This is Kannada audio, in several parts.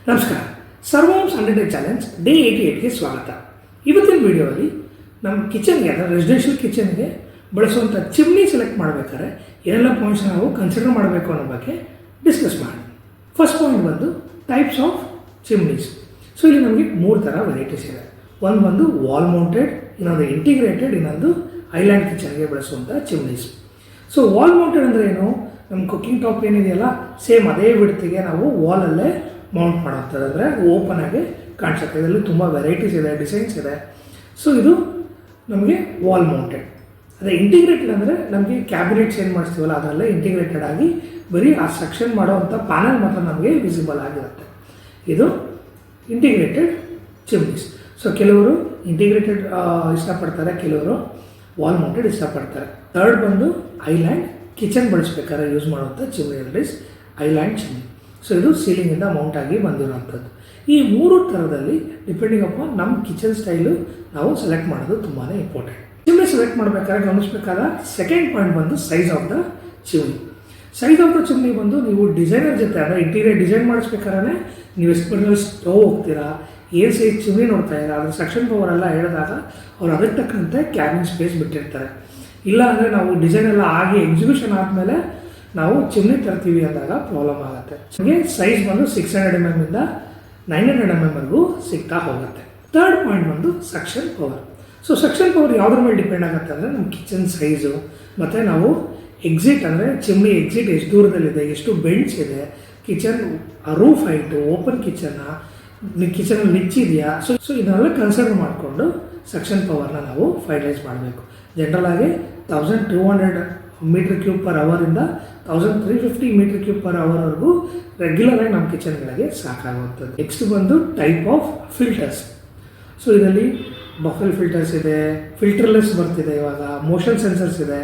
ನಮಸ್ಕಾರ. ಸರ್ವಾಮ್ಸ್ 100 ಡೇ ಚಾಲೆಂಜ್ ಡೇ 88ಗೆ ಸ್ವಾಗತ. ಇವತ್ತಿನ ವಿಡಿಯೋದಲ್ಲಿ ನಮ್ಮ ಕಿಚನ್ಗೆ ಅಂದರೆ ರೆಸಿಡೆನ್ಷಿಯಲ್ ಕಿಚನ್ಗೆ ಬಳಸುವಂಥ ಚಿಮ್ನಿ ಸೆಲೆಕ್ಟ್ ಮಾಡಬೇಕಾದ್ರೆ ಏನೆಲ್ಲ ಪಾಯಿಂಟ್ಸ್ ನಾವು ಕನ್ಸಿಡರ್ ಮಾಡಬೇಕು ಅನ್ನೋ ಬಗ್ಗೆ ಡಿಸ್ಕಸ್ ಮಾಡಿ. ಫಸ್ಟ್ ಪಾಯಿಂಟ್ ಬಂದು ಟೈಪ್ಸ್ ಆಫ್ ಚಿಮ್ನೀಸ್. ಸೊ ಇಲ್ಲಿ ನಮಗೆ 3 ಥರ ವೆರೈಟೀಸ್ ಇದೆ. ಒಂದು ಬಂದು ವಾಲ್ ಮೌಂಟೆಡ್, ಇನ್ನೊಂದು ಇಂಟಿಗ್ರೇಟೆಡ್, ಇನ್ನೊಂದು ಐಲ್ಯಾಂಡ್ ಕಿಚನ್ಗೆ ಬಳಸುವಂಥ ಚಿಮ್ನೀಸ್. ಸೊ ವಾಲ್ ಮೌಂಟೆಡ್ ಅಂದರೆ ಏನು? ನಮ್ಮ ಕುಕ್ಕಿಂಗ್ ಟಾಪ್ ಏನಿದೆಯಲ್ಲ ಸೇಮ್ ಅದೇ ವಿಡ್ತಿಗೆ ನಾವು ವಾಲಲ್ಲೇ ಮೌಂಟ್ ಮಾಡೋಂಥದ್ದು, ಅಂದರೆ ಓಪನ್ ಆಗಿ ಕಾಣಿಸುತ್ತೆ. ಇದರಲ್ಲಿ ತುಂಬ ವೆರೈಟೀಸ್ ಇದೆ, ಡಿಸೈನ್ಸ್ ಇದೆ. ಸೊ ಇದು ನಮಗೆ ವಾಲ್ ಮೌಂಟೆಡ್. ಅದೇ ಇಂಟಿಗ್ರೇಟೆಡ್ ಅಂದರೆ ನಮಗೆ ಕ್ಯಾಬಿನೆಟ್ಸ್ ಏನು ಮಾಡಿಸ್ತೀವಲ್ಲ ಅದರಲ್ಲೇ ಇಂಟಿಗ್ರೇಟೆಡ್ ಆಗಿ ಬರೀ ಆ ಸೆಕ್ಷನ್ ಮಾಡೋವಂಥ ಪ್ಯಾನಲ್ ಮಾತ್ರ ನಮಗೆ ವಿಸಿಬಲ್ ಆಗಿರುತ್ತೆ. ಇದು ಇಂಟಿಗ್ರೇಟೆಡ್ ಚಿಮ್ನೀಸ್. ಸೊ ಕೆಲವರು ಇಂಟಿಗ್ರೇಟೆಡ್ ಇಷ್ಟಪಡ್ತಾರೆ, ಕೆಲವರು ವಾಲ್ ಮೌಂಟೆಡ್ ಇಷ್ಟಪಡ್ತಾರೆ. ಥರ್ಡ್ ಬಂದು ಐಲ್ಯಾಂಡ್ ಕಿಚನ್ ಬಳಸ್ಬೇಕಾದ್ರೆ ಯೂಸ್ ಮಾಡುವಂಥ chimney, that is island chimney. So ಇದು ಸೀಲಿಂಗಿಂದ ಮೌಂಟ್ ಆಗಿ ಬಂದಿರುವಂಥದ್ದು. ಈ 3 ಥರದಲ್ಲಿ ಡಿಪೆಂಡಿಂಗ್ ಅಪಾನ್ ನಮ್ಮ ಕಿಚನ್ ಸ್ಟೈಲು ನಾವು ಸೆಲೆಕ್ಟ್ ಮಾಡೋದು ತುಂಬಾ ಇಂಪಾರ್ಟೆಂಟ್. ಚಿಮ್ನಿ ಸೆಲೆಕ್ಟ್ ಮಾಡಬೇಕಾದ್ರೆ ಗಮನಿಸಬೇಕಾದ ಸೆಕೆಂಡ್ ಪಾಯಿಂಟ್ ಬಂದು size of the chimney. Size of the chimney ಬಂದು ನೀವು ಡಿಸೈನರ್ ಜೊತೆ ಅಂದರೆ ಇಂಟೀರಿಯರ್ ಡಿಸೈನ್ ಮಾಡಿಸ್ಬೇಕಾದ್ರೆ ನೀವು ಎಷ್ಟು ಪರ್ಸೆಂಟ್ ಸ್ಟವ್ ಹೋಗ್ತೀರಾ, ಏನು ಸೈಜ್ ಚಿಮ್ನಿ ನೋಡ್ತಾ ಇದ್ದೀರಾ, ಅದ್ರ ಸೆಕ್ಷನ್ ಪವರ್ ಎಲ್ಲ ಹೇಳಿದಾಗ ಅವ್ರು ಅದಕ್ಕೆ ತಕ್ಕಂತೆ ಕ್ಯಾಬಿನ್ ಸ್ಪೇಸ್ ಬಿಟ್ಟಿರ್ತಾರೆ. ಇಲ್ಲ ಅಂದರೆ ನಾವು ಡಿಸೈನ್ ಎಲ್ಲ ಆಗಿ ಎಕ್ಸಿಬಿಷನ್ ಆದಮೇಲೆ ನಾವು ಚಿಮ್ನಿ ತರ್ತೀವಿ ಅಂದಾಗ ಪ್ರಾಬ್ಲಮ್ ಆಗುತ್ತೆ. ಹಾಗೆ ಸೈಜ್ ಬಂದು 600 mm ಇಂದ 900 mm ವರೆಗೂ ಸಿಗ್ತಾ ಹೋಗುತ್ತೆ. ಥರ್ಡ್ ಪಾಯಿಂಟ್ ಬಂದು suction power. So suction power ಯಾವುದ್ರ ಮೇಲೆ ಡಿಪೆಂಡ್ ಆಗುತ್ತೆ ಅಂದರೆ ನಮ್ಮ ಕಿಚನ್ ಸೈಜು ಮತ್ತು ನಾವು ಎಕ್ಸಿಟ್ ಅಂದರೆ ಚಿಮ್ನಿ ಎಕ್ಸಿಟ್ ಎಷ್ಟು ದೂರದಲ್ಲಿದೆ, ಎಷ್ಟು ಬೆಂಡ್ಸ್ ಇದೆ, ಕಿಚನ್ ರೂಫ್ ಹೈಟು, ಓಪನ್ ಕಿಚನಲ್ಲಿ ನಿಚ್ಚಿದೆಯಾ. ಸೊ ಇದನ್ನೆಲ್ಲ ಕನ್ಸಿಡರ್ ಮಾಡಿಕೊಂಡು ಸಕ್ಷನ್ ಪವರ್ನ ನಾವು ಫೈನಲೈಸ್ ಮಾಡಬೇಕು. ಜನರಲ್ ಆಗಿ 1200 m³ per hour ಇಂದ 1350 m³ per hour ವರೆಗೂ ರೆಗ್ಯುಲರ್ ಆಗಿ ನಮ್ಮ ಕಿಚನ್ಗಳಿಗೆ ಸಾಕಾಗುತ್ತದೆ. ನೆಕ್ಸ್ಟ್ ಬಂದು ಟೈಪ್ ಆಫ್ ಫಿಲ್ಟರ್ಸ್. ಸೊ ಇದರಲ್ಲಿ ಬಫೆಲ್ ಫಿಲ್ಟರ್ಸ್ ಇದೆ, ಫಿಲ್ಟರ್ಲೆಸ್ ಬರ್ತಿದೆ, ಇವಾಗ ಮೋಷನ್ ಸೆನ್ಸರ್ಸ್ ಇದೆ,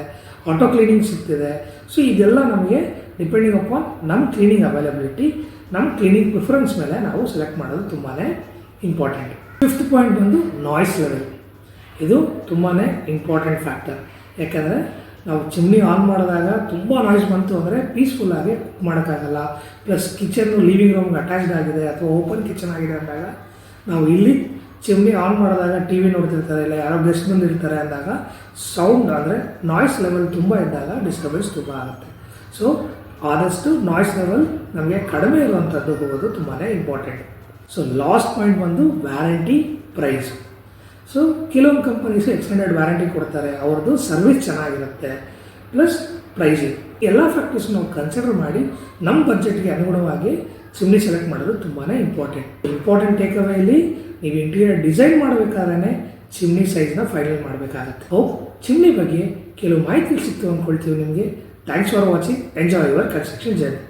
ಆಟೋ ಕ್ಲೀನಿಂಗ್ ಸಿಗ್ತಿದೆ. ಸೊ ಇದೆಲ್ಲ ನಮಗೆ ಡಿಪೆಂಡಿಂಗ್ ಅಪಾನ್ ನಮ್ಮ ಕ್ಲೀನಿಂಗ್ ಅವೈಲಬಿಲಿಟಿ, ನಮ್ಮ ಕ್ಲೀನಿಂಗ್ ಪ್ರಿಫರೆನ್ಸ್ ಮೇಲೆ ನಾವು ಸೆಲೆಕ್ಟ್ ಮಾಡೋದು ತುಂಬಾ ಇಂಪಾರ್ಟೆಂಟ್. ಫಿಫ್ತ್ ಪಾಯಿಂಟ್ ಬಂದು ನಾಯ್ಸ್ ಲೆವೆಲ್. ಇದು ತುಂಬಾ ಇಂಪಾರ್ಟೆಂಟ್ ಫ್ಯಾಕ್ಟರ್. ಯಾಕೆಂದರೆ ನಾವು ಚಿಮ್ನಿ ಆನ್ ಮಾಡಿದಾಗ ತುಂಬ ನಾಯ್ಸ್ ಬಂತು ಅಂದರೆ ಪೀಸ್ಫುಲ್ಲಾಗಿ ಕುಕ್ ಮಾಡೋಕ್ಕಾಗಲ್ಲ. ಪ್ಲಸ್ ಕಿಚನ್ನು ಲಿವಿಂಗ್ ರೂಮ್ಗೆ ಅಟ್ಯಾಚ್ಡ್ ಆಗಿದೆ ಅಥವಾ ಓಪನ್ ಕಿಚನ್ ಆಗಿದೆ ಅಂದಾಗ ನಾವು ಇಲ್ಲಿ ಚಿಮ್ನಿ ಆನ್ ಮಾಡಿದಾಗ ಟಿ ವಿ ನೋಡ್ತಿರ್ತಾರೆ, ಇಲ್ಲ ಯಾರೋ ಗೆಸ್ಟ್ ಬಂದಿರ್ತಾರೆ ಅಂದಾಗ ಸೌಂಡ್ ಅಂದರೆ ನಾಯ್ಸ್ ಲೆವೆಲ್ ತುಂಬ ಇದ್ದಾಗ ಡಿಸ್ಟರ್ಬೆನ್ಸ್ ತುಂಬ ಆಗುತ್ತೆ. ಸೊ ಆದಷ್ಟು ನಾಯ್ಸ್ ಲೆವೆಲ್ ನಮಗೆ ಕಡಿಮೆ ಇರುವಂಥದ್ದು ಹೋಗೋದು ತುಂಬಾ ಇಂಪಾರ್ಟೆಂಟ್. ಸೊ ಲಾಸ್ಟ್ ಪಾಯಿಂಟ್ ಬಂದು ವ್ಯಾರಂಟಿ ಪ್ರೈಸ್. ಸೊ ಕೆಲವೊಂದು ಕಂಪನೀಸು ಎಕ್ಸ್ಟೆಂಡೆಡ್ ವ್ಯಾರಂಟಿ ಕೊಡ್ತಾರೆ, ಅವ್ರದ್ದು ಸರ್ವಿಸ್ ಚೆನ್ನಾಗಿರುತ್ತೆ, ಪ್ಲಸ್ ಪ್ರೈಸಿಂಗ್. ಎಲ್ಲ ಫ್ಯಾಕ್ಟರ್ಸ್ ನಾವು ಕನ್ಸಿಡರ್ ಮಾಡಿ ನಮ್ಮ ಬಜೆಟ್ಗೆ ಅನುಗುಣವಾಗಿ ಚಿಮ್ನಿ ಸೆಲೆಕ್ಟ್ ಮಾಡೋದು ತುಂಬಾ ಇಂಪಾರ್ಟೆಂಟ್ ಟೇಕ್ ಅವೇ ಇಲ್ಲಿ ನೀವು ಇಂಟೀರಿಯರ್ ಡಿಸೈನ್ ಮಾಡಬೇಕಾದ್ರೆ ಚಿಮ್ನಿ ಸೈಜ್ನ ಫೈನಲ್ ಮಾಡಬೇಕಾಗತ್ತೆ. ಚಿಮ್ನಿ ಬಗ್ಗೆ ಕೆಲವು ಮಾಹಿತಿ ಸಿಕ್ತು ಅಂದ್ಕೊಳ್ತೀವಿ ನಿಮಗೆ. Thanks for watching. Enjoy your construction journey.